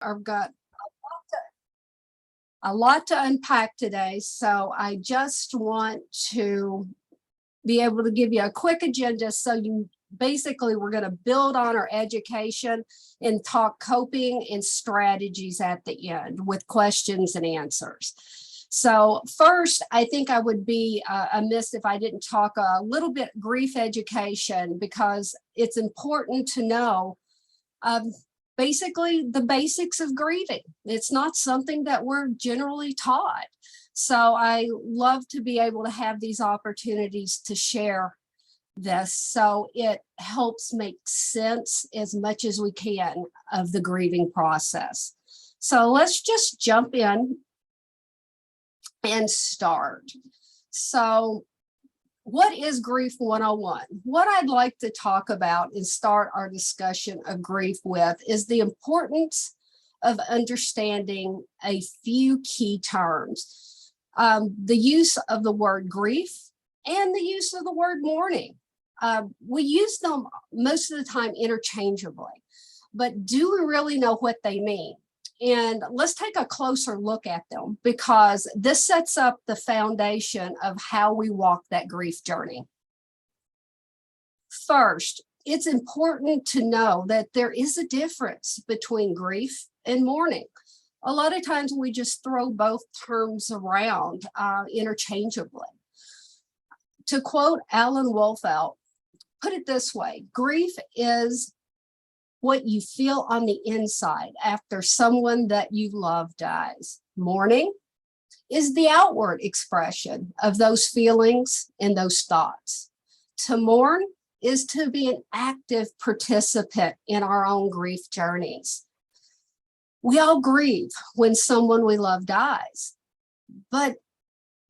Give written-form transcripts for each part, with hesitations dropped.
I've got a lot to unpack today, so I just want to be able to give you a quick agenda. So you basically, we're going to build on our education and talk coping and strategies at the end with questions and answers. So first, I think I would be amiss if I didn't talk a little bit grief education, because it's important to know basically the basics of grieving. It's not something that we're generally taught. So I love to be able to have these opportunities to share this, so it helps make sense as much as we can of the grieving process. So let's just jump in and start. So what is Grief 101? What I'd like to talk about and start our discussion of grief with is the importance of understanding a few key terms. The use of the word grief and the use of the word mourning. We use them most of the time interchangeably, but do we really know what they mean? And let's take a closer look at them, because this sets up the foundation of how we walk that grief journey. First, it's important to know that there is a difference between grief and mourning. A lot of times we just throw both terms around interchangeably. To quote Alan Wolfelt, put it this way: grief is what you feel on the inside after someone that you love dies. Mourning is the outward expression of those feelings and those thoughts. To mourn is to be an active participant in our own grief journeys. We all grieve when someone we love dies, but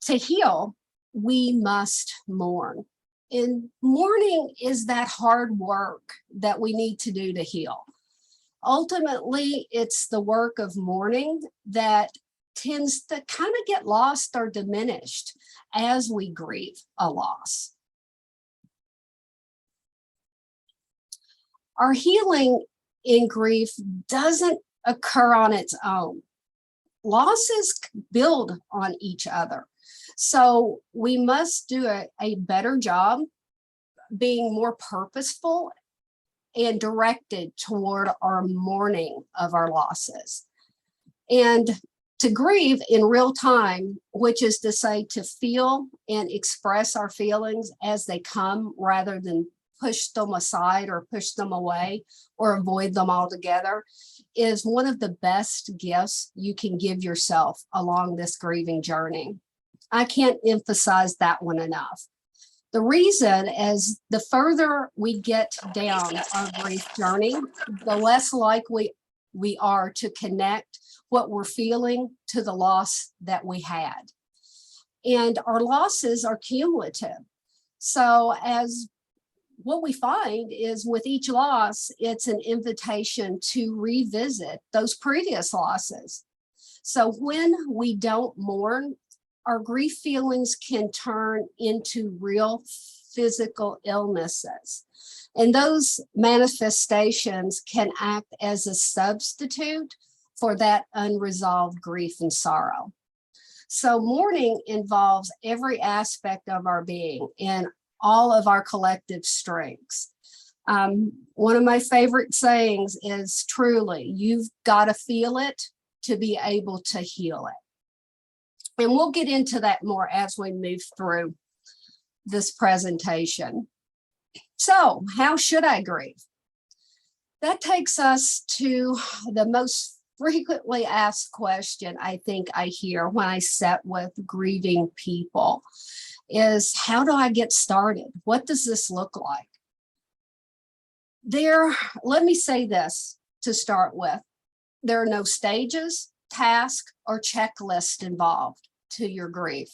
to heal, we must mourn. And mourning is that hard work that we need to do to heal. Ultimately, it's the work of mourning that tends to kind of get lost or diminished as we grieve a loss. Our healing in grief doesn't occur on its own. Losses build on each other. So we must do a better job being more purposeful and directed toward our mourning of our losses. And to grieve in real time, which is to say to feel and express our feelings as they come, rather than push them aside or push them away or avoid them altogether, is one of the best gifts you can give yourself along this grieving journey. I can't emphasize that one enough. The reason is the further we get down our grief journey, the less likely we are to connect what we're feeling to the loss that we had. And our losses are cumulative. So as what we find is with each loss, it's an invitation to revisit those previous losses. So when we don't mourn, our grief feelings can turn into real physical illnesses. And those manifestations can act as a substitute for that unresolved grief and sorrow. So mourning involves every aspect of our being and all of our collective strengths. One of my favorite sayings is truly, you've got to feel it to be able to heal it. And we'll get into that more as we move through this presentation. So, how should I grieve? That takes us to the most frequently asked question I think I hear when I sit with grieving people is, how do I get started? What does this look like? Let me say this to start with. There are no stages, tasks, or checklists involved to your grief.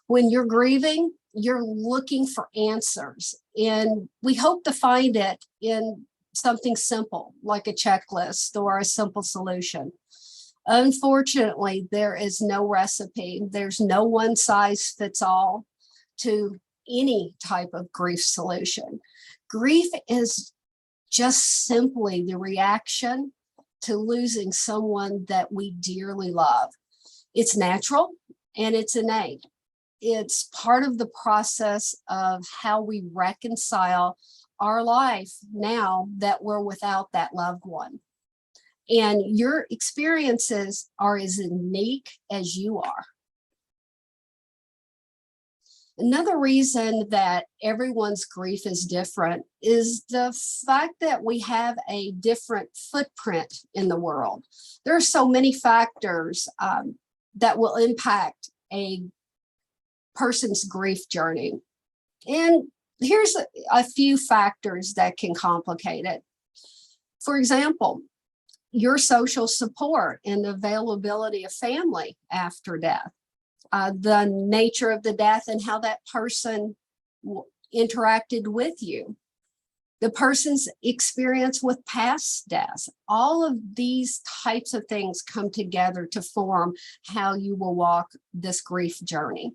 When you're grieving, you're looking for answers, and we hope to find it in something simple like a checklist or a simple solution. Unfortunately, there is no recipe. There's no one size fits all to any type of grief solution. Grief is just simply the reaction to losing someone that we dearly love. It's natural and it's innate. It's part of the process of how we reconcile our life now that we're without that loved one. And your experiences are as unique as you are. Another reason that everyone's grief is different is the fact that we have a different footprint in the world. There are so many factors that will impact a person's grief journey. And here's a few factors that can complicate it. For example, your social support and the availability of family after death, the nature of the death and how that person interacted with you, the person's experience with past deaths. All of these types of things come together to form how you will walk this grief journey.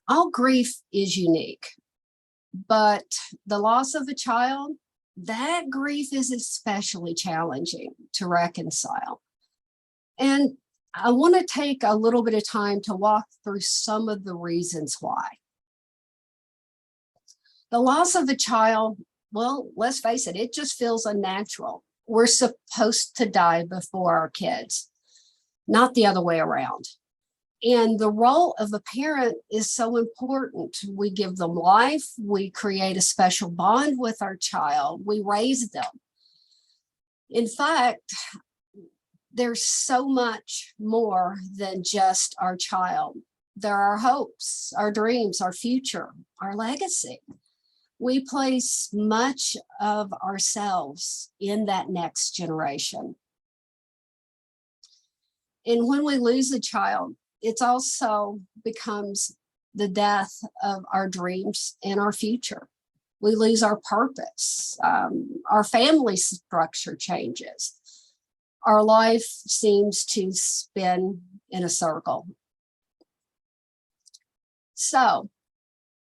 All grief is unique, but the loss of a child, that grief is especially challenging to reconcile. And I want to take a little bit of time to walk through some of the reasons why. The loss of a child, well, let's face it, it just feels unnatural. We're supposed to die before our kids, not the other way around. And the role of a parent is so important. We give them life, we create a special bond with our child, we raise them. In fact, there's so much more than just our child. There are our hopes, our dreams, our future, our legacy. We place much of ourselves in that next generation. And when we lose a child, it also becomes the death of our dreams and our future. We lose our purpose. Our family structure changes. Our life seems to spin in a circle. So,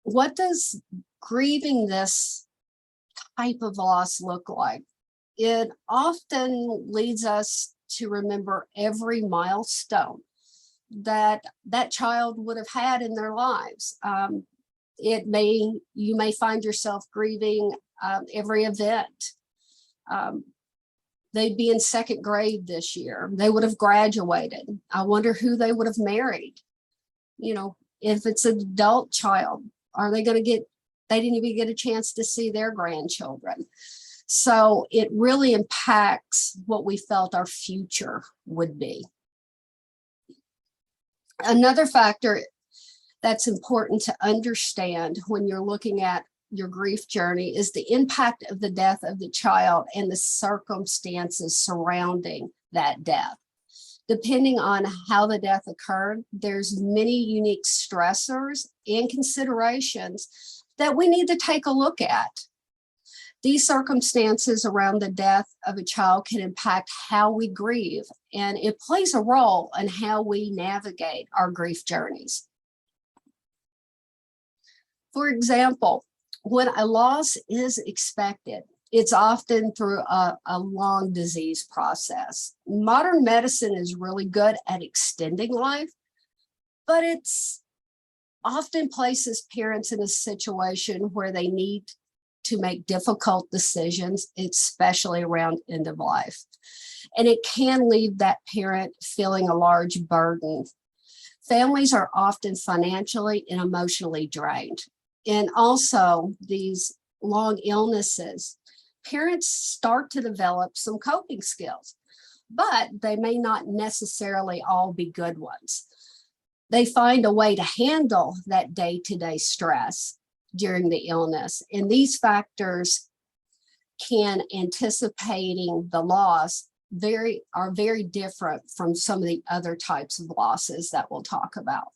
what does grieving this type of loss look like? It often leads us to remember every milestone that child would have had in their lives. You may find yourself grieving every event. They'd be in second grade this year. They would have graduated. I wonder who they would have married. You know, if it's an adult child, are they going to they didn't even get a chance to see their grandchildren. So it really impacts what we felt our future would be. Another factor that's important to understand when you're looking at your grief journey is the impact of the death of the child and the circumstances surrounding that death. Depending on how the death occurred, there's many unique stressors and considerations that we need to take a look at. These circumstances around the death of a child can impact how we grieve, and it plays a role in how we navigate our grief journeys. For example, when a loss is expected, it's often through a long disease process. Modern medicine is really good at extending life, but it's often places parents in a situation where they need to make difficult decisions, especially around end of life. And it can leave that parent feeling a large burden. Families are often financially and emotionally drained. And also these long illnesses, parents start to develop some coping skills, but they may not necessarily all be good ones. They find a way to handle that day-to-day stress during the illness. And these factors can, anticipating the loss, are very different from some of the other types of losses that we'll talk about.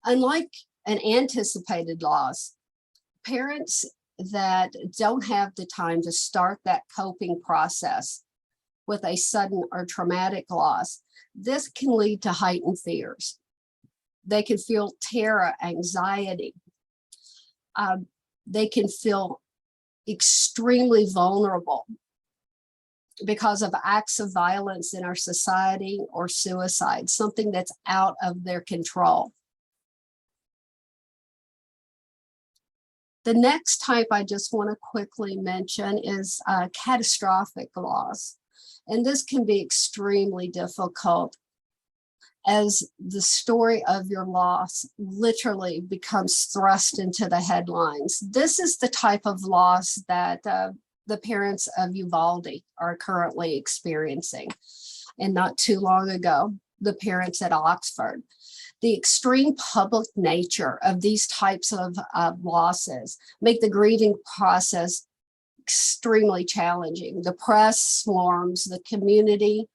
Unlike an anticipated loss, parents that don't have the time to start that coping process with a sudden or traumatic loss, this can lead to heightened fears. They can feel terror, anxiety. they can feel extremely vulnerable because of acts of violence in our society or suicide, something that's out of their control. The next type I just want to quickly mention is catastrophic loss. And this can be extremely difficult as the story of your loss literally becomes thrust into the headlines. This is the type of loss that the parents of Uvalde are currently experiencing. And not too long ago, the parents at Oxford. The extreme public nature of these types of losses make the grieving process extremely challenging. The press swarms the community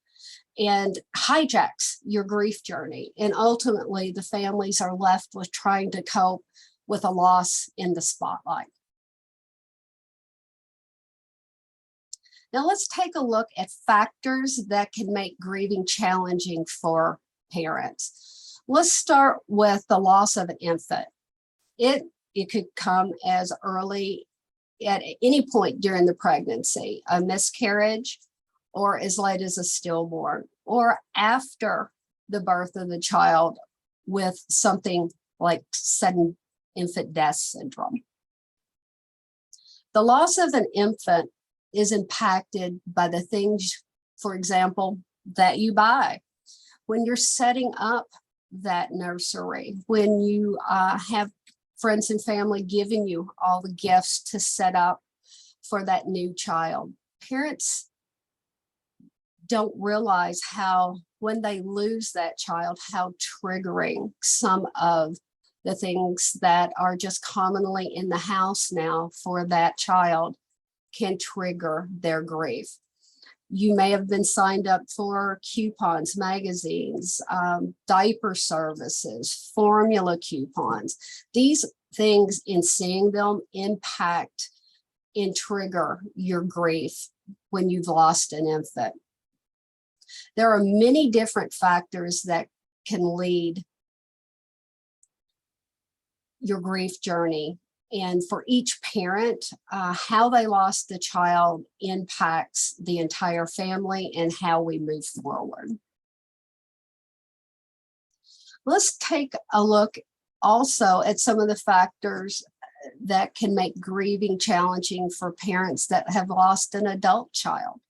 and hijacks your grief journey. And ultimately, the families are left with trying to cope with a loss in the spotlight. Now let's take a look at factors that can make grieving challenging for parents. Let's start with the loss of an infant. It could come as early at any point during the pregnancy, a miscarriage, or as late as a stillborn, or after the birth of the child with something like sudden infant death syndrome. The loss of an infant is impacted by the things, for example, that you buy. When you're setting up that nursery, when you have friends and family giving you all the gifts to set up for that new child. Parents don't realize how, when they lose that child, how triggering some of the things that are just commonly in the house now for that child can trigger their grief. You may have been signed up for coupons, magazines, diaper services, formula coupons. These things, in seeing them, impact and trigger your grief when you've lost an infant. There are many different factors that can lead your grief journey. And for each parent, how they lost the child impacts the entire family and how we move forward. Let's take a look also at some of the factors that can make grieving challenging for parents that have lost an adult child.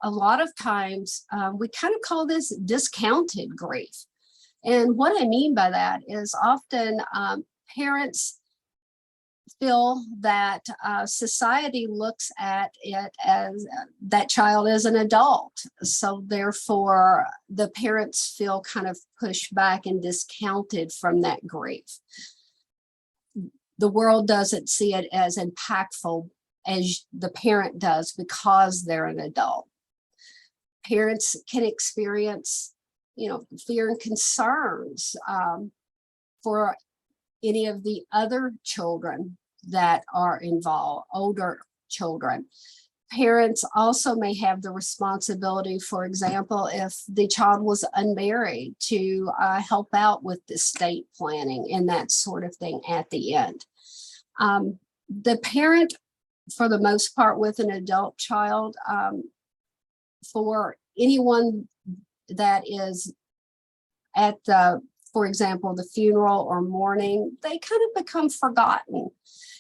A lot of times, we kind of call this discounted grief. And what I mean by that is often parents feel that society looks at it as that child is an adult. So therefore, the parents feel kind of pushed back and discounted from that grief. The world doesn't see it as impactful as the parent does because they're an adult. Parents can experience, fear and concerns for any of the other children that are involved, older children. Parents also may have the responsibility, for example, if the child was unmarried, to help out with the estate planning and that sort of thing at the end. The parent, for the most part, with an adult child, for anyone that is at the, for example, the funeral or mourning, they kind of become forgotten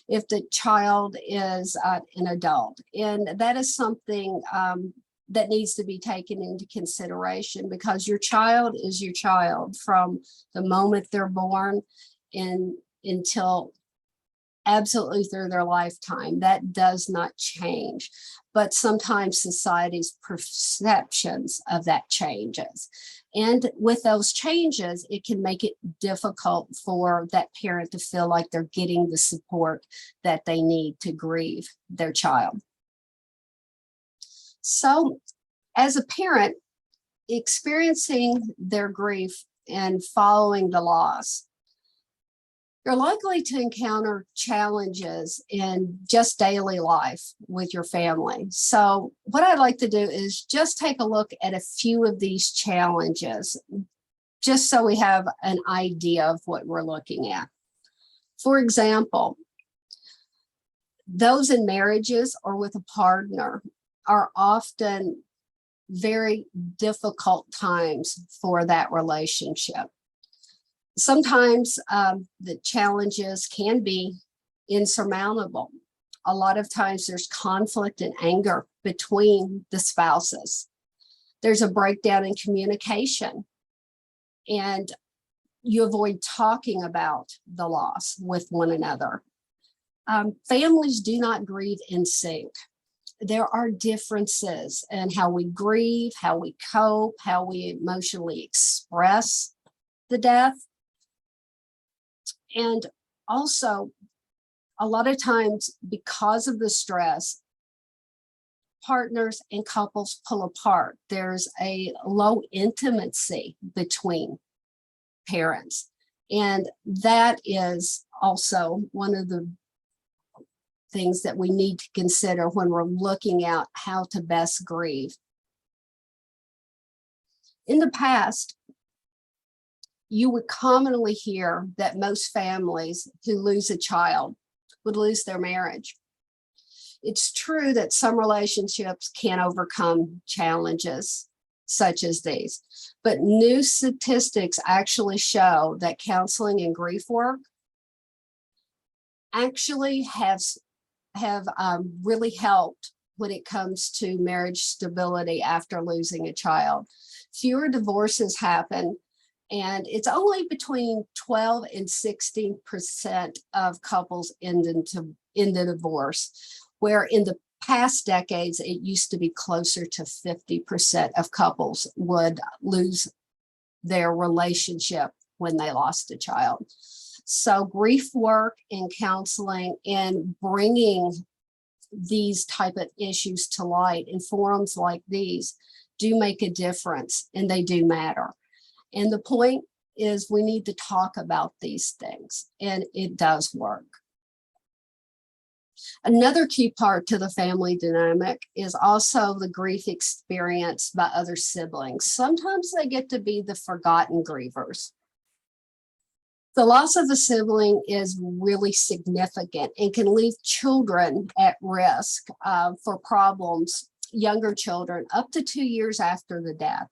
if the child is an adult. And that is something that needs to be taken into consideration, because your child is your child from the moment they're born and until absolutely through their lifetime. That does not change. But sometimes society's perceptions of that changes. And with those changes, it can make it difficult for that parent to feel like they're getting the support that they need to grieve their child. So as a parent, experiencing their grief and following the loss, you're likely to encounter challenges in just daily life with your family. So what I'd like to do is just take a look at a few of these challenges, just so we have an idea of what we're looking at. For example, Those in marriages or with a partner are often very difficult times for that relationship. Sometimes the challenges can be insurmountable. A lot of times there's conflict and anger between the spouses. There's a breakdown in communication, and you avoid talking about the loss with one another. Families do not grieve in sync. There are differences in how we grieve, how we cope, how we emotionally express the death. And also, a lot of times, because of the stress, partners and couples pull apart. There's a low intimacy between parents. And that is also one of the things that we need to consider when we're looking at how to best grieve. In the past, you would commonly hear that most families who lose a child would lose their marriage. It's true that some relationships can overcome challenges such as these, but new statistics actually show that counseling and grief work actually have really helped when it comes to marriage stability after losing a child. Fewer divorces happen, and it's only between 12 and 16% of couples end in divorce, where in the past decades, it used to be closer to 50% of couples would lose their relationship when they lost a child. So grief work and counseling and bringing these type of issues to light in forums like these do make a difference, and they do matter. And the point is we need to talk about these things, and it does work. Another key part to the family dynamic is also the grief experienced by other siblings. Sometimes they get to be the forgotten grievers. The loss of a sibling is really significant and can leave children at risk for problems, younger children, up to 2 years after the death.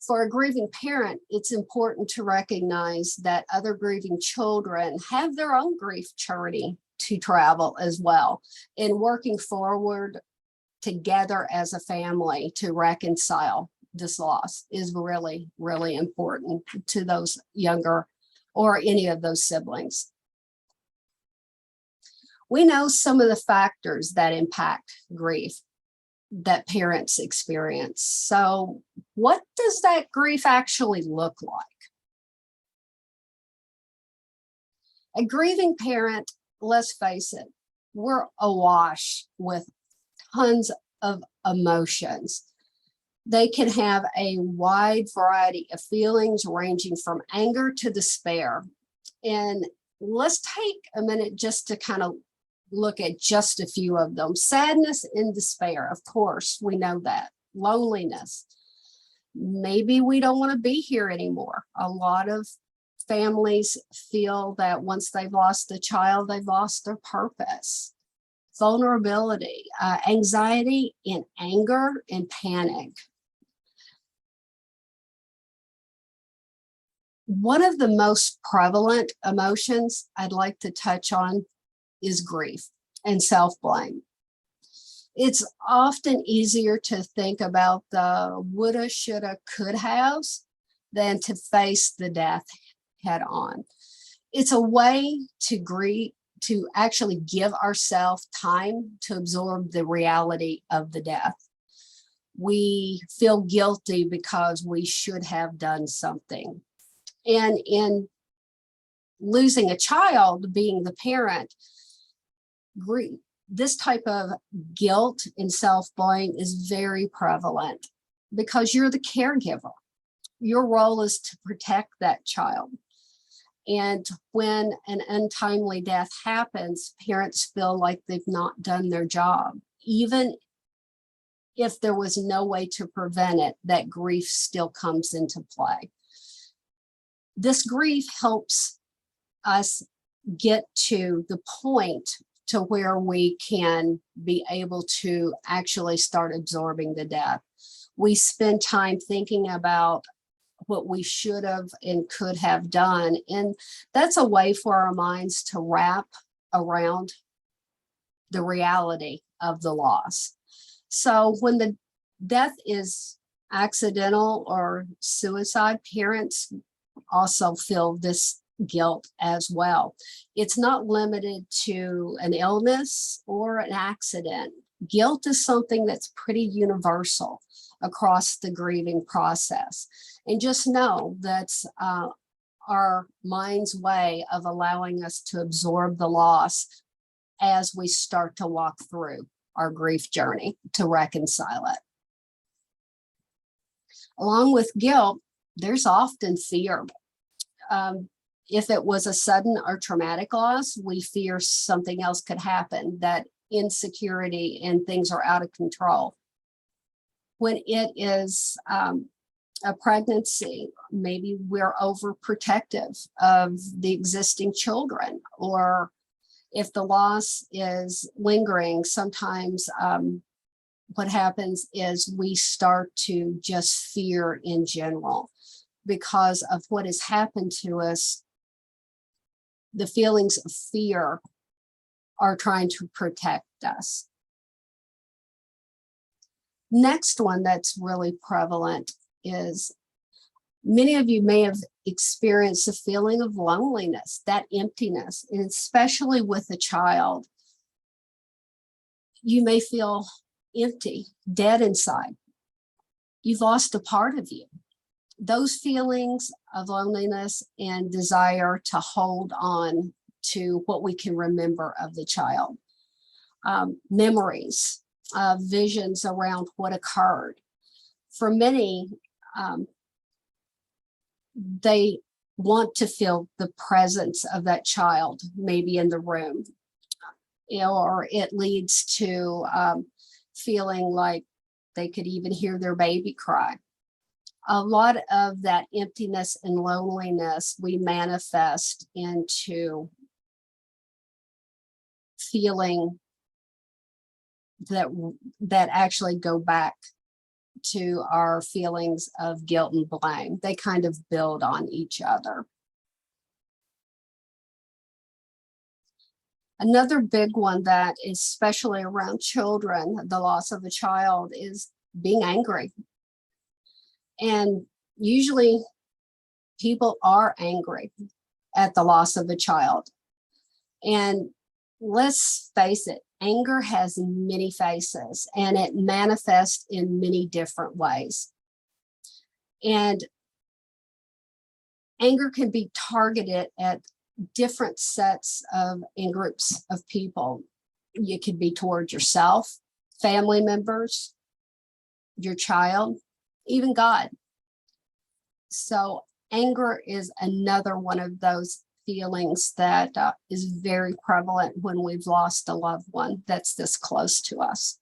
For a grieving parent, it's important to recognize that other grieving children have their own grief journey to travel as well, and working forward together as a family to reconcile this loss is really, really important to those younger or any of those siblings. We know some of the factors that impact grief that parents experience. So what does that grief actually look like? A grieving parent, let's face it, we're awash with tons of emotions. They can have a wide variety of feelings ranging from anger to despair. And let's take a minute just to kind of look at just a few of them. Sadness and despair, of course, we know that. Loneliness. Maybe we don't want to be here anymore. A lot of families feel that once they've lost a child, they've lost their purpose. Vulnerability, anxiety, and anger and panic. One of the most prevalent emotions I'd like to touch on is grief and self-blame. It's often easier to think about the woulda, shoulda, could haves than to face the death head on. It's a way to grieve, to actually give ourselves time to absorb the reality of the death. We feel guilty because we should have done something. And in losing a child, being the parent, this type of guilt and self-blame is very prevalent because you're the caregiver. Your role is to protect that child. And when an untimely death happens, parents feel like they've not done their job. Even if there was no way to prevent it, that grief still comes into play. This grief helps us get to the point to where we can be able to actually start absorbing the death. We spend time thinking about what we should have and could have done. And that's a way for our minds to wrap around the reality of the loss. So when the death is accidental or suicide, parents also feel this guilt as well. It's not limited to an illness or an accident. Guilt is something that's pretty universal across the grieving process. And just know that's our mind's way of allowing us to absorb the loss as we start to walk through our grief journey to reconcile it. Along with guilt, there's often fear. If it was a sudden or traumatic loss, we fear something else could happen, that insecurity and things are out of control. When it is a pregnancy, maybe we're overprotective of the existing children, or if the loss is lingering, sometimes what happens is we start to just fear in general because of what has happened to us. The feelings of fear are trying to protect us. Next one that's really prevalent is many of you may have experienced a feeling of loneliness, that emptiness, and especially with a child. You may feel empty, dead inside. You've lost a part of you. Those feelings of loneliness and desire to hold on to what we can remember of the child. Memories, visions around what occurred. For many, they want to feel the presence of that child, maybe in the room, or it leads to feeling like they could even hear their baby cry. A lot of that emptiness and loneliness we manifest into feeling that actually go back to our feelings of guilt and blame. They kind of build on each other. Another big one that is especially around children, the loss of a child, is being angry. And usually people are angry at the loss of a child. And let's face it, anger has many faces and it manifests in many different ways. And anger can be targeted at different sets of and groups of people. It could be towards yourself, family members, your child, even God. So anger is another one of those feelings that is very prevalent when we've lost a loved one that's this close to us.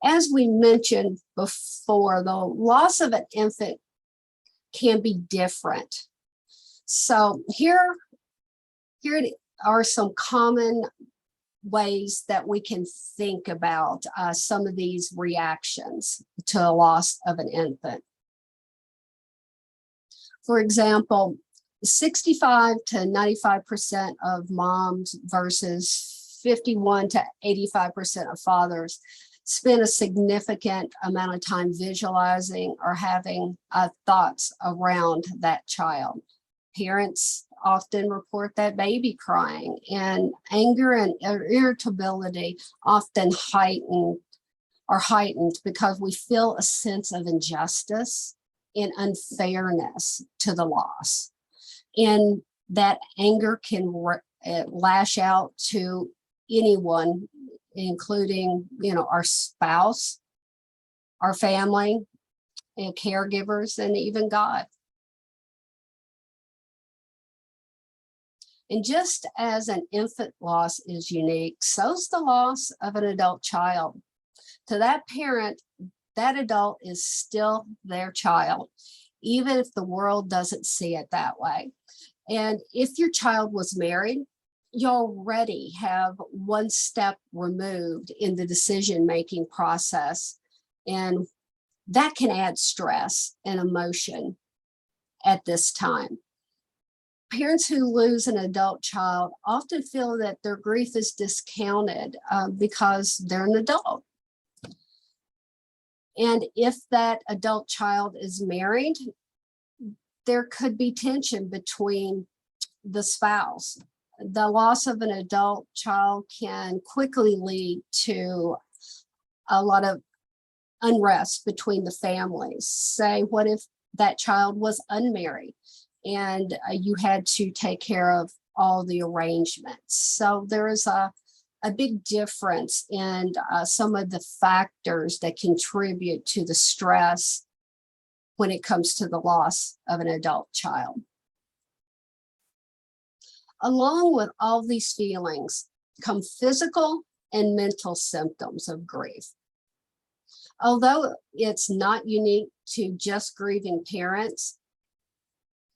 As we mentioned before, the loss of an infant can be different. So here are some common ways that we can think about some of these reactions to a loss of an infant. For example, 65 to 95% of moms versus 51 to 85% of fathers spend a significant amount of time visualizing or having thoughts around that child. Parents often report that baby crying, and anger and irritability often heightened because we feel a sense of injustice and unfairness to the loss. And that anger can lash out to anyone, including, our spouse, our family, and caregivers, and even God. And just as an infant loss is unique, so's the loss of an adult child. To that parent, that adult is still their child, even if the world doesn't see it that way. And if your child was married, you already have one step removed in the decision-making process, and that can add stress and emotion at this time. Parents who lose an adult child often feel that their grief is discounted because they're an adult. And if that adult child is married, there could be tension between the spouse. The loss of an adult child can quickly lead to a lot of unrest between the families. Say, what if that child was unmarried and you had to take care of all the arrangements? So there is a big difference in some of the factors that contribute to the stress when it comes to the loss of an adult child. Along with all these feelings come physical and mental symptoms of grief. Although it's not unique to just grieving parents,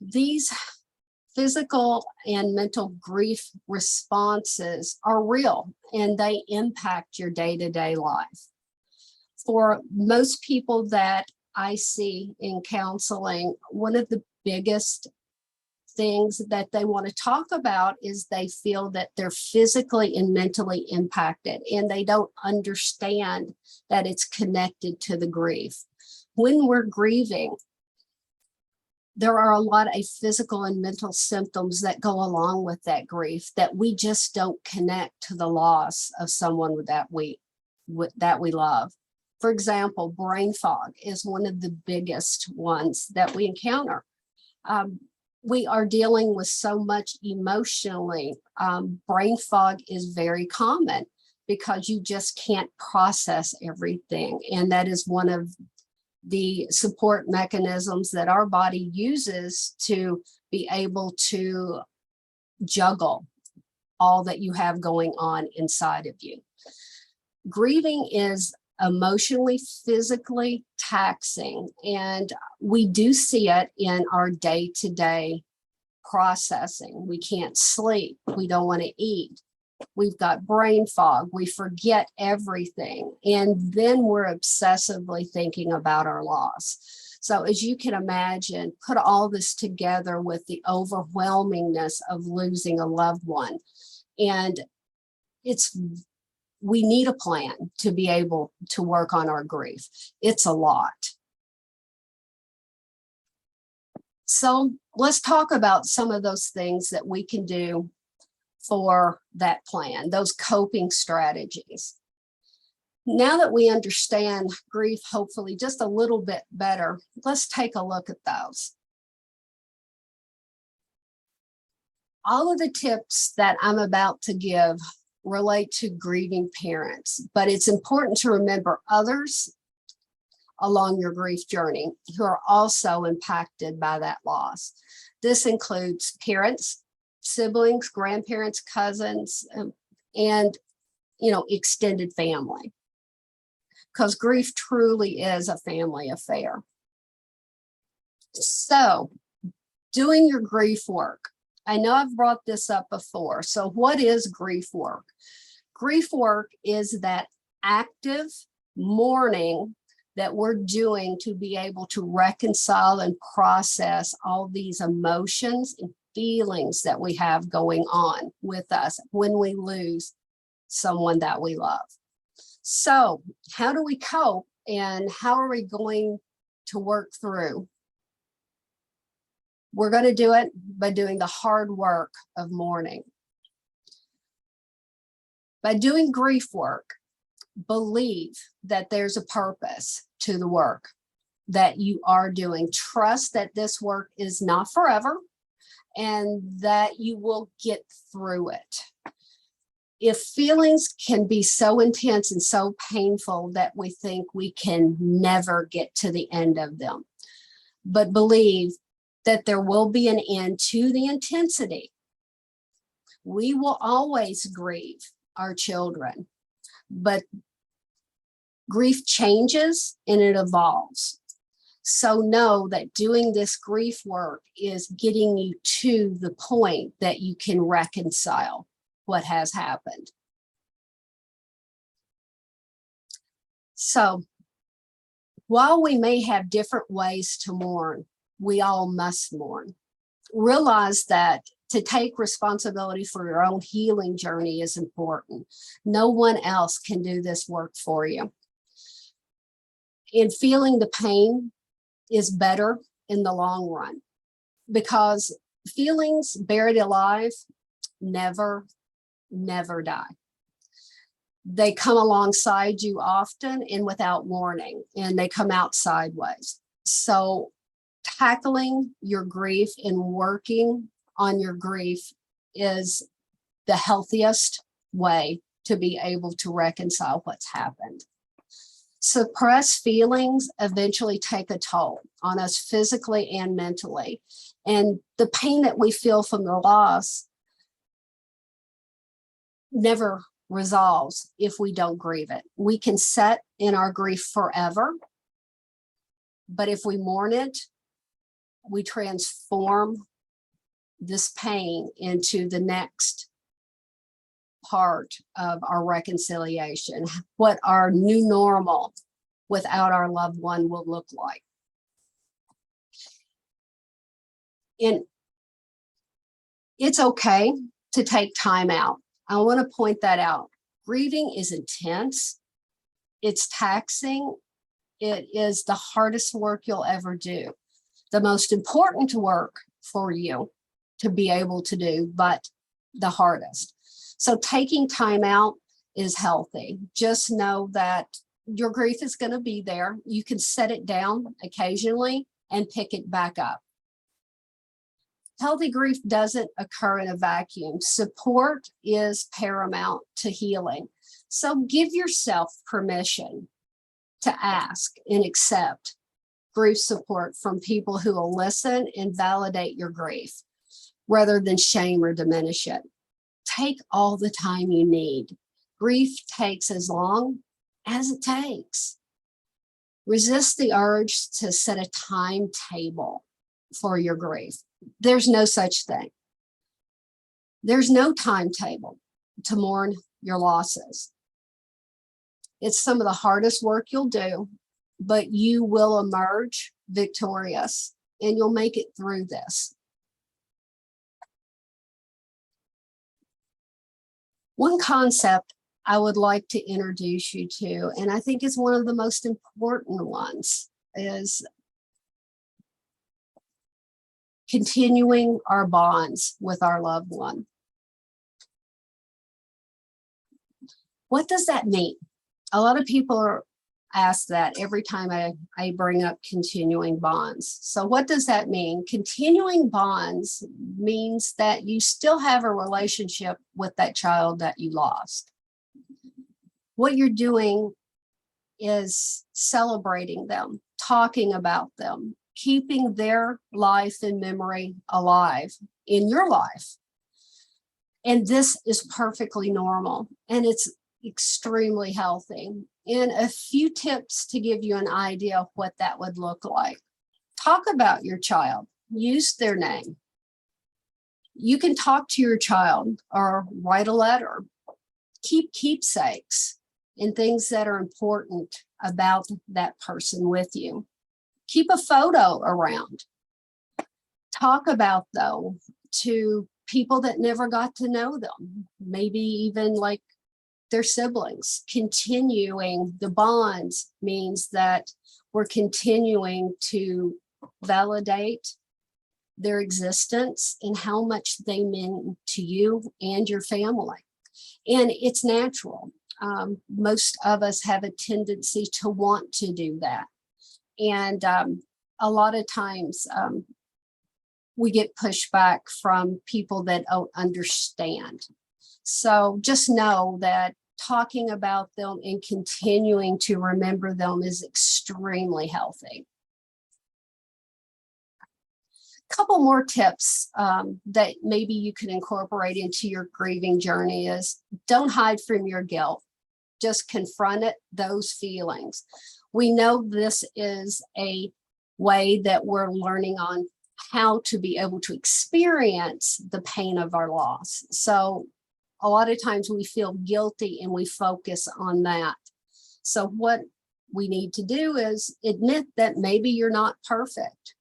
these physical and mental grief responses are real and they impact your day-to-day life. For most people that I see in counseling, one of the biggest things that they want to talk about is they feel that they're physically and mentally impacted and they don't understand that it's connected to the grief. When we're grieving, there are a lot of physical and mental symptoms that go along with that grief that we just don't connect to the loss of someone that we love. For example, brain fog is one of the biggest ones that we encounter. We are dealing with so much emotionally. Brain fog is very common because you just can't process everything. And that is one of the support mechanisms that our body uses to be able to juggle all that you have going on inside of you. Grieving is emotionally, physically taxing, and we do see it in our day-to-day processing. We can't sleep, we don't want to eat, we've got brain fog, we forget everything, and then we're obsessively thinking about our loss. So as you can imagine, put all this together with the overwhelmingness of losing a loved one, and we need a plan to be able to work on our grief. It's a lot. So let's talk about some of those things that we can do for that plan, those coping strategies. Now that we understand grief, hopefully just a little bit better, let's take a look at those. All of the tips that I'm about to give relate to grieving parents, but it's important to remember others along your grief journey who are also impacted by that loss. This includes parents, siblings, grandparents, cousins, and extended family, because grief truly is a family affair. So, doing your grief work. I know I've brought this up before. So what is grief work? Grief work is that active mourning that we're doing to be able to reconcile and process all these emotions and feelings that we have going on with us when we lose someone that we love. So how do we cope and how are we going to work through? We're going to do it by doing the hard work of mourning. By doing grief work, believe that there's a purpose to the work that you are doing. Trust that this work is not forever and that you will get through it. If feelings can be so intense and so painful that we think we can never get to the end of them, but believe that there will be an end to the intensity. We will always grieve our children, but grief changes and it evolves. So know that doing this grief work is getting you to the point that you can reconcile what has happened. So while we may have different ways to mourn, we all must mourn. Realize that to take responsibility for your own healing journey is important. No one else can do this work for you. And feeling the pain is better in the long run, because feelings buried alive never die. They come alongside you often and without warning, and they come out sideways. So tackling your grief and working on your grief is the healthiest way to be able to reconcile what's happened. Suppressed feelings eventually take a toll on us physically and mentally. And the pain that we feel from the loss never resolves if we don't grieve it. We can sit in our grief forever, but if we mourn it, we transform this pain into the next part of our reconciliation, what our new normal without our loved one will look like. And it's okay to take time out. I want to point that out. Grieving is intense. It's taxing. It is the hardest work you'll ever do. The most important work for you to be able to do, but the hardest. So taking time out is healthy. Just know that your grief is going to be there. You can set it down occasionally and pick it back up. Healthy grief doesn't occur in a vacuum. Support is paramount to healing. So give yourself permission to ask and accept grief support from people who will listen and validate your grief rather than shame or diminish it. Take all the time you need. Grief takes as long as it takes. Resist the urge to set a timetable for your grief. There's no such thing. There's no timetable to mourn your losses. It's some of the hardest work you'll do, but you will emerge victorious and you'll make it through this. One concept I would like to introduce you to, and I think is one of the most important ones, is continuing our bonds with our loved one. What does that mean? A lot of people are asked that every time I bring up continuing bonds. So what does that mean? Continuing bonds means that you still have a relationship with that child that you lost. What you're doing is celebrating them, talking about them, keeping their life and memory alive in your life. And this is perfectly normal, and it's extremely healthy. And a few tips to give you an idea of what that would look like. Talk about your child. Use their name. You can talk to your child or write a letter. Keep keepsakes and things that are important about that person with you. Keep a photo around. Talk about them to people that never got to know them, maybe even like their siblings. Continuing the bonds means that we're continuing to validate their existence and how much they mean to you and your family. And it's natural. Most of us have a tendency to want to do that. And a lot of times we get pushback from people that don't understand. So just know that talking about them and continuing to remember them is extremely healthy. A couple more tips that maybe you can incorporate into your grieving journey is don't hide from your guilt. Just confront it, those feelings. We know this is a way that we're learning on how to be able to experience the pain of our loss. So a lot of times we feel guilty and we focus on that. So what we need to do is admit that maybe you're not perfect.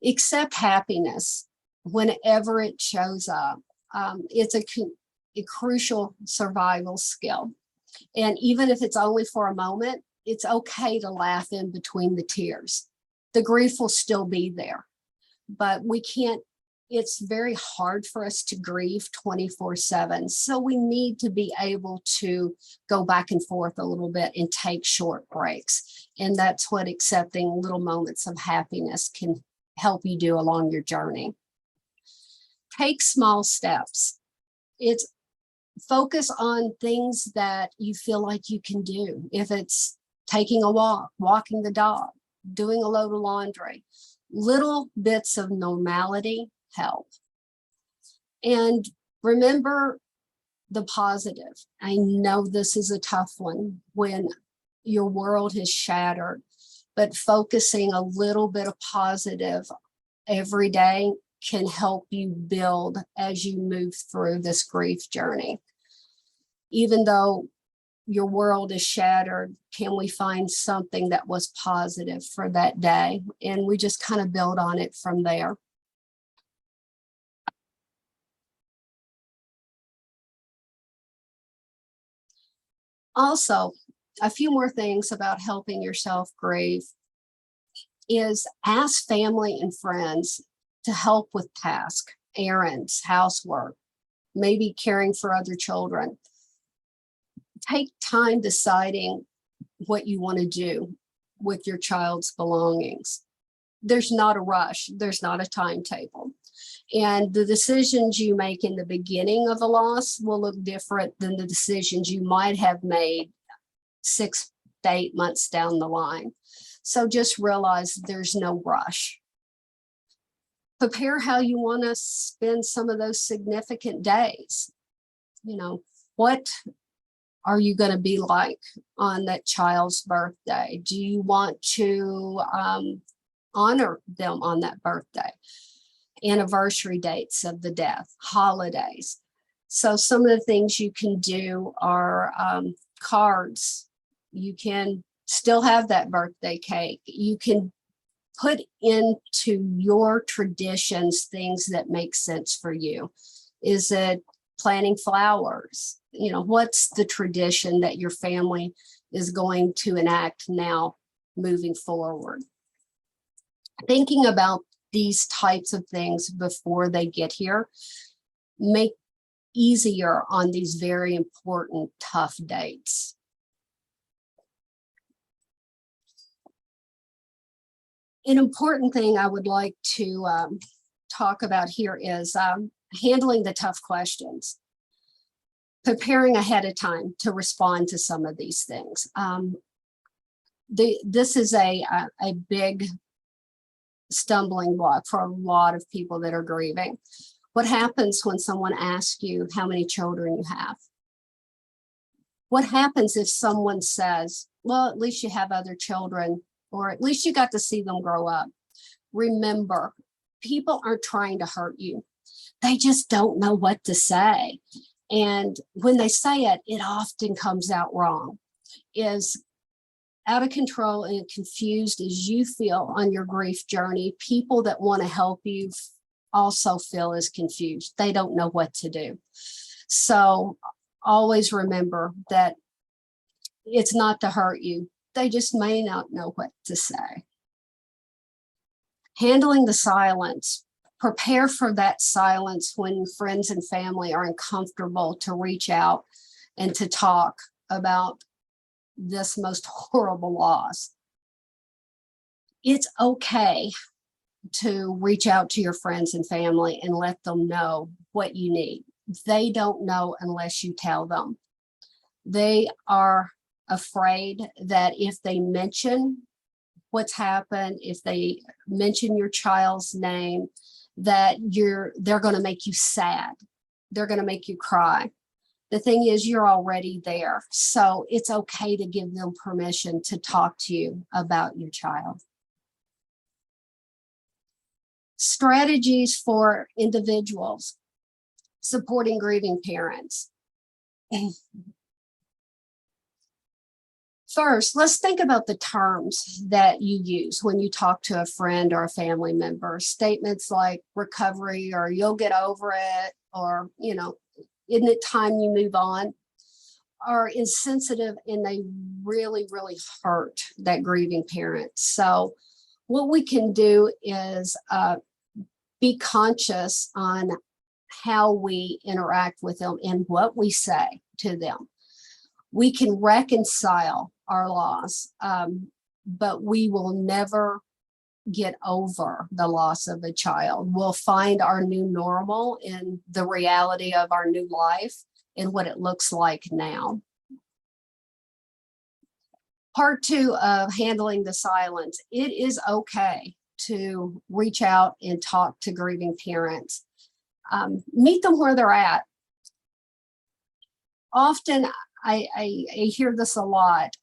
Accept happiness whenever it shows up. It's a crucial survival skill. And even if it's only for a moment, it's okay to laugh in between the tears. The grief will still be there, but we can't, it's very hard for us to grieve 24/7. So we need to be able to go back and forth a little bit and take short breaks. And that's what accepting little moments of happiness can help you do along your journey. Take small steps. It's focus on things that you feel like you can do. If it's taking a walk, walking the dog, doing a load of laundry, little bits of normality help. And remember the positive. I know this is a tough one when your world is shattered, but focusing a little bit of positive every day can help you build as you move through this grief journey. Even though your world is shattered, can we find something that was positive for that day? And we just kind of build on it from there. Also, a few more things about helping yourself grieve is ask family and friends to help with tasks, errands, housework, maybe caring for other children. Take time deciding what you want to do with your child's belongings. There's not a rush. There's not a timetable. And the decisions you make in the beginning of a loss will look different than the decisions you might have made 6 to 8 months down the line. So just realize there's no rush. Prepare how you want to spend some of those significant days. You know, what are you going to be like on that child's birthday? Do you want to honor them on that birthday? Anniversary dates of the death, holidays. So some of the things you can do are cards. You can still have that birthday cake. You can put into your traditions things that make sense for you. Is it planting flowers? You know, what's the tradition that your family is going to enact now moving forward? Thinking about these types of things before they get here make easier on these very important, tough dates. An important thing I would like to talk about here is handling the tough questions. Preparing ahead of time to respond to some of these things. This is a big stumbling block for a lot of people that are grieving. What happens when someone asks you how many children you have? What happens if someone says, well, at least you have other children, or at least you got to see them grow up? Remember, people aren't trying to hurt you. They just don't know what to say. And when they say it, it often comes out wrong. Is out of control and confused as you feel on your grief journey, people that want to help you also feel as confused. They don't know what to do. So always remember that it's not to hurt you. They just may not know what to say. Handling the silence. Prepare for that silence when friends and family are uncomfortable to reach out and to talk about this most horrible loss. It's okay to reach out to your friends and family and let them know what you need. They don't know unless you tell them. They are afraid that if they mention what's happened, if they mention your child's name, that they're going to make you sad. They're going to make you cry. The thing is, you're already there. So it's okay to give them permission to talk to you about your child. Strategies for individuals. supporting grieving parents. First, let's think about the terms that you use when you talk to a friend or a family member. Statements like recovery, or you'll get over it, or, you know, isn't it time you move on, are insensitive, and they really, really hurt that grieving parent. So what we can do is be conscious on how we interact with them and what we say to them. We can reconcile our loss, but we will never get over the loss of a child. We'll find our new normal in the reality of our new life and what it looks like now. Part 2 of handling the silence. It is okay to reach out and talk to grieving parents. Meet them where they're at. Often, I hear this a lot.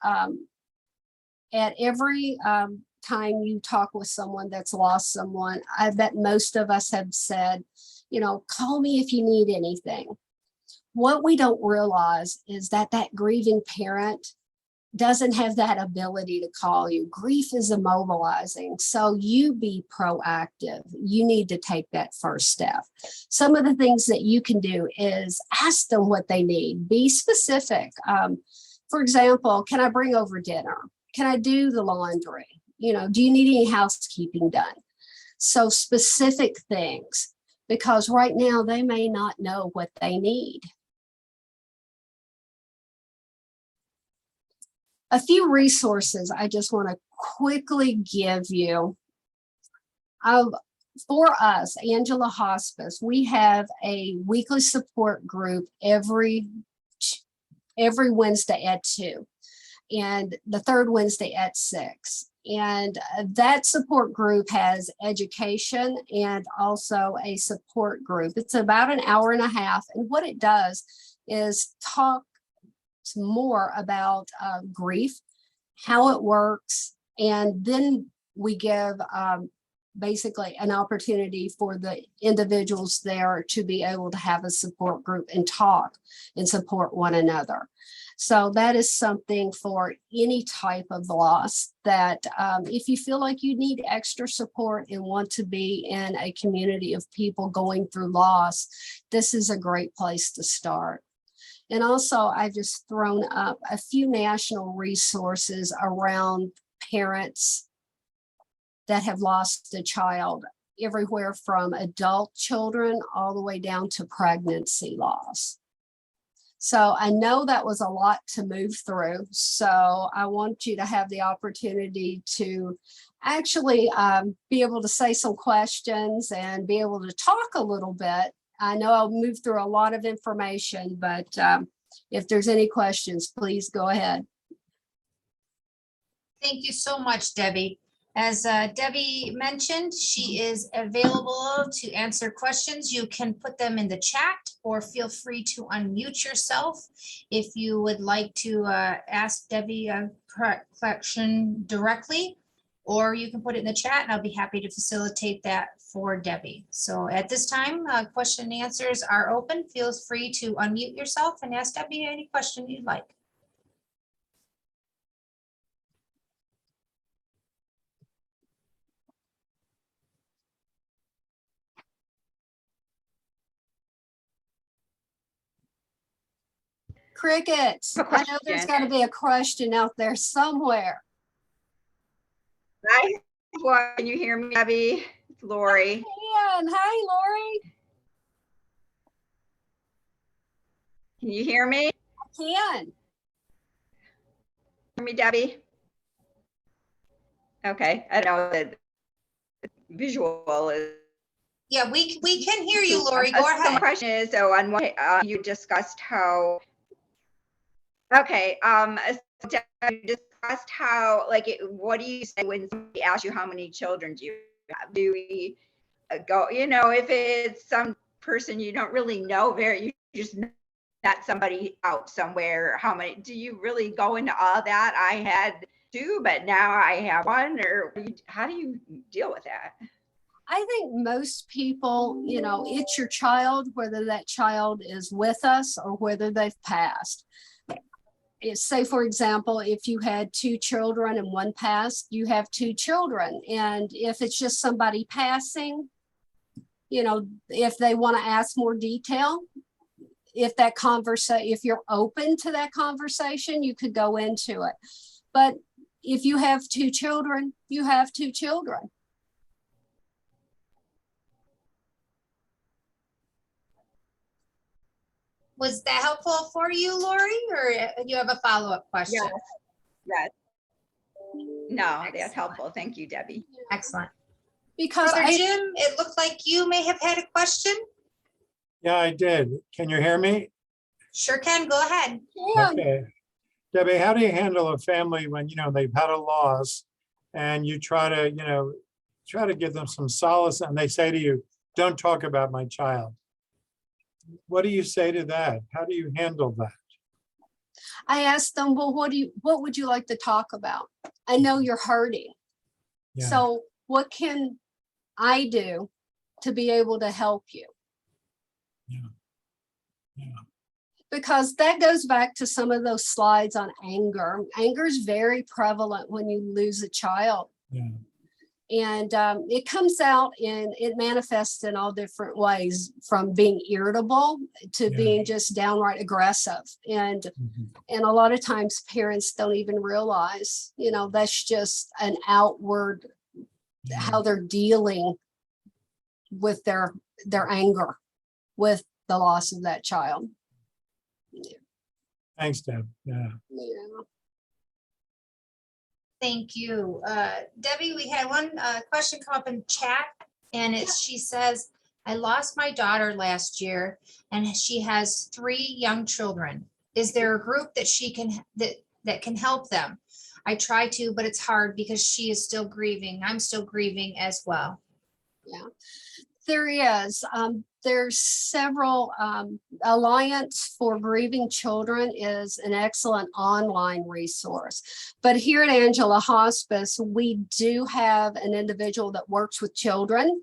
At every time you talk with someone that's lost someone, I bet most of us have said, you know, call me if you need anything. What we don't realize is that that grieving parent doesn't have that ability to call you. Grief is immobilizing. So you be proactive. You need to take that first step. Some of the things that you can do is ask them what they need. Be specific. For example, can I bring over dinner? Can I do the laundry? You know, do you need any housekeeping done? So specific things, because right now they may not know what they need. A few resources I just want to quickly give you. For us, Angela Hospice, we have a weekly support group every Wednesday at 2, and the third Wednesday at 6. And that support group has education and also a support group. It's about an hour and a half. And what it does is talk more about grief, how it works, and then we give basically an opportunity for the individuals there to be able to have a support group and talk and support one another. So that is something for any type of loss that if you feel like you need extra support and want to be in a community of people going through loss, this is a great place to start. And also, I've just thrown up a few national resources around parents that have lost a child, everywhere from adult children all the way down to pregnancy loss. So I know that was a lot to move through. So I want you to have the opportunity to actually be able to say some questions and be able to talk a little bit. I know I'll move through a lot of information, but if there's any questions, please go ahead. Thank you so much, Debbie. As Debbie mentioned, she is available to answer questions. You can put them in the chat or feel free to unmute yourself if you would like to ask Debbie a question directly, or you can put it in the chat and I'll be happy to facilitate that for Debbie. So at this time, question and answers are open. Feel free to unmute yourself and ask Debbie any question you'd like. Crickets. I know there's got to be a question out there somewhere. Hi, can you hear me, Debbie? It's Lori. Hi, Lori. Can you hear me? I can. Hear me, Debbie? Okay, I know that visual is. Yeah, we can hear you, Lori. Go ahead. So my question is, so on one, you discussed how. Okay, so you discussed how, like, what do you say when somebody asks you how many children do you have? Do we go, you know, if it's some person you don't really know you just met somebody out somewhere, how many, do you really go into all that? I had 2, but now I have 1, or how do you deal with that? I think most people, you know, it's your child, whether that child is with us or whether they've passed. Say, for example, if you had 2 children and one passed, you have 2 children. And if it's just somebody passing, you know, if they want to ask more detail, if you're open to that conversation, you could go into it. But if you have 2 children, you have 2 children. Was that helpful for you, Lori, or you have a follow-up question? Yes. No, that's helpful. Thank you, Debbie. Excellent. Because Brother Jim, it looked like you may have had a question. Yeah, I did. Can you hear me? Sure can. Go ahead. Okay. Debbie, how do you handle a family when, you know, they've had a loss and you try to, you know, try to give them some solace and they say to you, don't talk about my child. What do you say to that? How do you handle that? I asked them, well, what would you like to talk about? I know you're hurting. Yeah. So what can I do to be able to help you? Yeah. Yeah. Because that goes back to some of those slides on anger. Anger is very prevalent when you lose a child. Yeah. And it comes out it manifests in all different ways, from being irritable to being just downright aggressive. And a lot of times parents don't even realize, you know, that's just an outward, how they're dealing with their anger with the loss of that child. Yeah. Thanks, Deb. Yeah. Yeah. Thank you. Debbie, we had one question come up in chat, and she says, I lost my daughter last year and she has 3 young children. Is there a group that she can that can help them? I try to, but it's hard because she is still grieving. I'm still grieving as well. Yeah, there is. There's several. Alliance for Grieving Children is an excellent online resource. But here at Angela Hospice, we do have an individual that works with children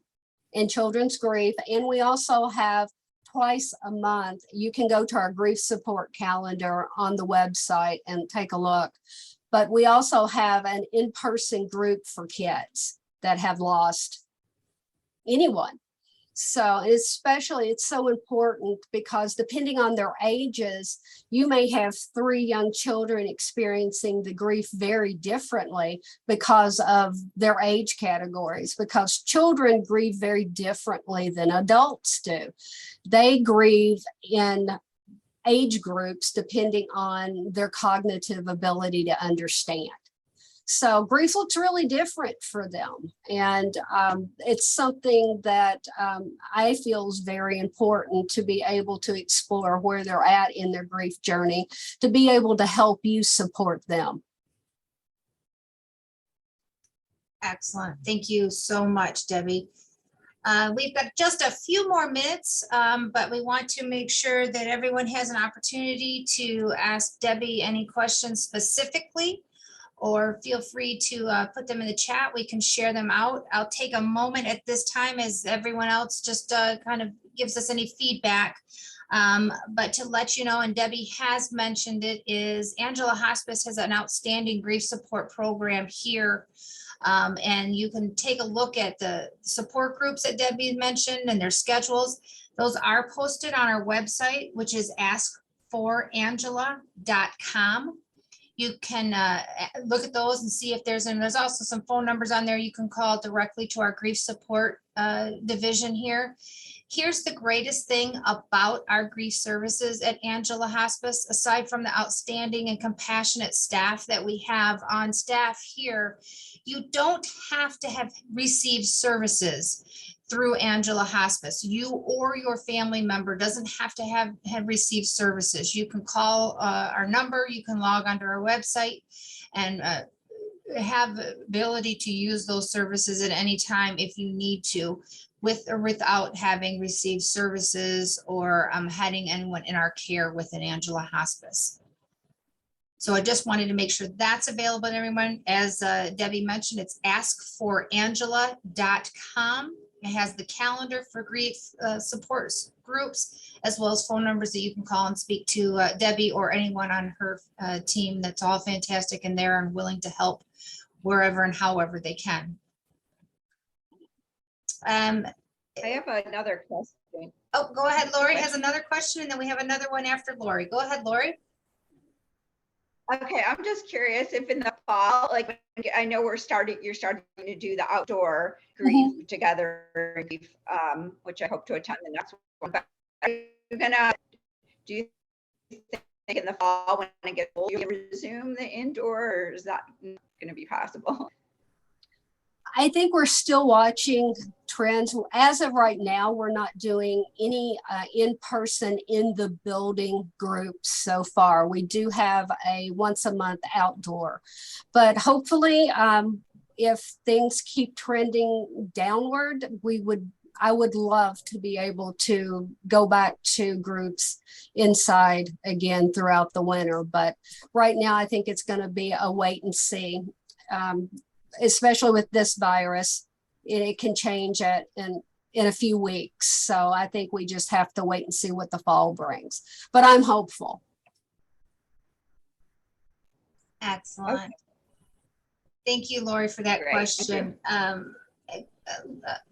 and children's grief. And we also have twice a month, you can go to our grief support calendar on the website and take a look. But we also have an in-person group for kids that have lost anyone. So especially, it's so important because depending on their ages, you may have 3 young children experiencing the grief very differently because of their age categories, because children grieve very differently than adults do. They grieve in age groups depending on their cognitive ability to understand. So grief looks really different for them. And it's something that I feel is very important to be able to explore where they're at in their grief journey, to be able to help you support them. Excellent. Thank you so much, Debbie. We've got just a few more minutes, but we want to make sure that everyone has an opportunity to ask Debbie any questions specifically, or feel free to put them in the chat. We can share them out. I'll take a moment at this time as everyone else just kind of gives us any feedback. But to let you know, and Debbie has mentioned it, is Angela Hospice has an outstanding grief support program here. And you can take a look at the support groups that Debbie mentioned and their schedules. Those are posted on our website, which is askforangela.com. You can look at those and see if there's also some phone numbers on there you can call directly to our grief support division here. Here's the greatest thing about our grief services at Angela Hospice, aside from the outstanding and compassionate staff that we have on staff here, you don't have to have received services through Angela Hospice. You or your family member doesn't have to have received services. You can call our number, you can log onto our website and have the ability to use those services at any time if you need to, with or without having received services or having anyone in our care within Angela Hospice. So I just wanted to make sure that's available to everyone. As Debbie mentioned, it's askforangela.com. It has the calendar for grief support groups, as well as phone numbers that you can call and speak to Debbie or anyone on her team. That's all fantastic and there and willing to help wherever and however they can. I have another question. Oh, go ahead. Lori has another question, and then we have another one after Lori. Go ahead, Lori. Okay, I'm just curious if in the fall, like I know you're starting to do the outdoor grief together, which I hope to attend the next one. But are you do you think in the fall when it gets cold, you'll resume the indoor, or is that going to be possible? I think we're still watching trends. As of right now, we're not doing any in-person in the building groups so far. We do have a once a month outdoor, but hopefully if things keep trending downward, I would love to be able to go back to groups inside again throughout the winter. But right now, I think it's going to be a wait and see. Especially with this virus, it can change in a few weeks. So I think we just have to wait and see what the fall brings. But I'm hopeful. Excellent. Okay. Thank you, Lori, for that Great. question.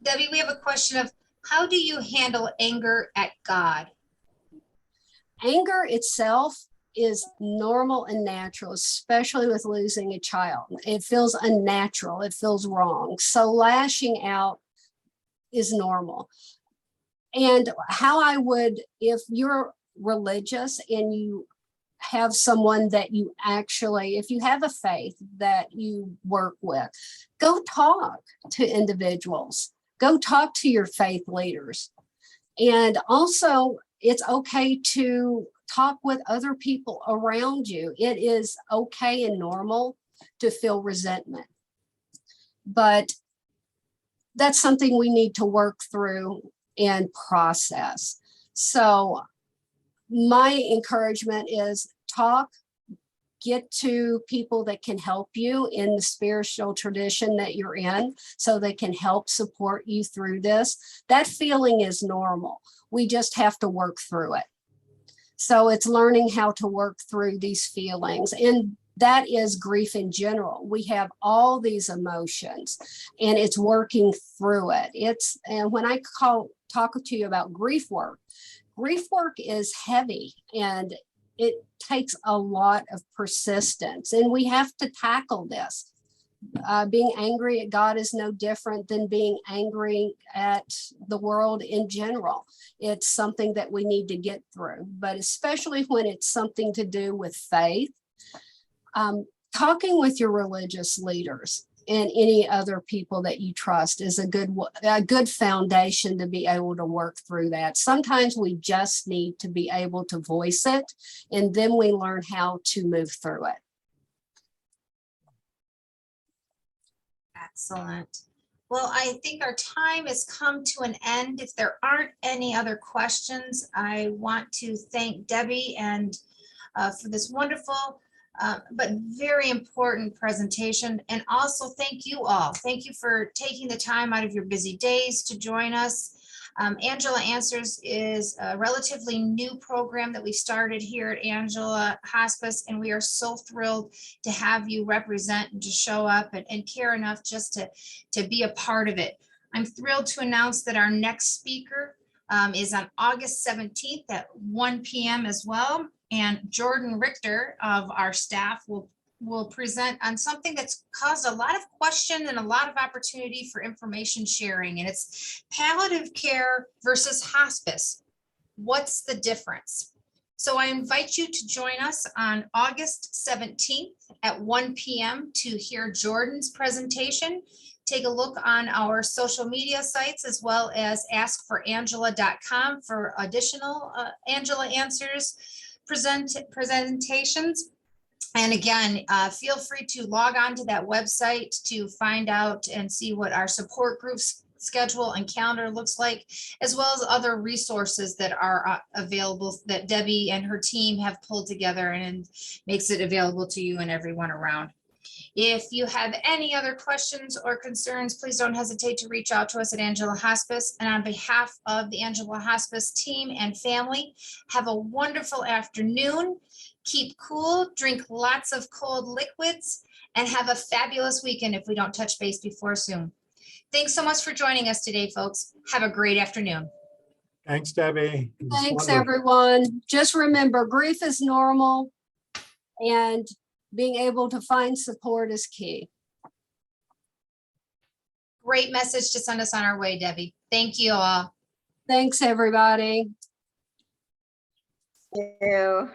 Debbie, we have a question of how do you handle anger at God? Anger itself is normal and natural, especially with losing a child. It feels unnatural. It feels wrong. So lashing out is normal. And how I would, if you're religious and you have someone that you actually, if you have a faith that you work with, go talk to individuals. Go talk to your faith leaders. And also, it's okay to talk with other people around you. It is okay and normal to feel resentment. But that's something we need to work through and process. So my encouragement is talk, get to people that can help you in the spiritual tradition that you're in so they can help support you through this. That feeling is normal. We just have to work through it. So it's learning how to work through these feelings. And that is grief in general. We have all these emotions and it's working through it. And when I talk to you about grief work is heavy and it takes a lot of persistence, and we have to tackle this. Being angry at God is no different than being angry at the world in general. It's something that we need to get through, but especially when it's something to do with faith, talking with your religious leaders and any other people that you trust is a good foundation to be able to work through that. Sometimes we just need to be able to voice it, and then we learn how to move through it. Excellent. Well, I think our time has come to an end. If there aren't any other questions, I want to thank Debbie and for this wonderful but very important presentation. And also thank you all. Thank you for taking the time out of your busy days to join us. Angela Answers is a relatively new program that we started here at Angela Hospice, and we are so thrilled to have you represent and to show up and care enough just to be a part of it. I'm thrilled to announce that our next speaker is on August 17th at 1 p.m. as well. And Jordan Richter of our staff will present on something that's caused a lot of question and a lot of opportunity for information sharing. And it's palliative care versus hospice. What's the difference? So I invite you to join us on August 17th at 1 p.m. to hear Jordan's presentation. Take a look on our social media sites as well as askforangela.com for additional Angela Answers presentations. And again, feel free to log on to that website to find out and see what our support groups schedule and calendar looks like, as well as other resources that are available that Debbie and her team have pulled together and makes it available to you and everyone around. If you have any other questions or concerns, please don't hesitate to reach out to us at Angela Hospice. And on behalf of the Angela Hospice team and family, have a wonderful afternoon. Keep cool, drink lots of cold liquids, and have a fabulous weekend if we don't touch base before soon. Thanks so much for joining us today, folks. Have a great afternoon. Thanks, Debbie. It was Thanks, wonderful. everyone. Just remember, grief is normal and being able to find support is key. Great message to send us on our way, Debbie. Thank you all. Thanks, everybody. Thank you.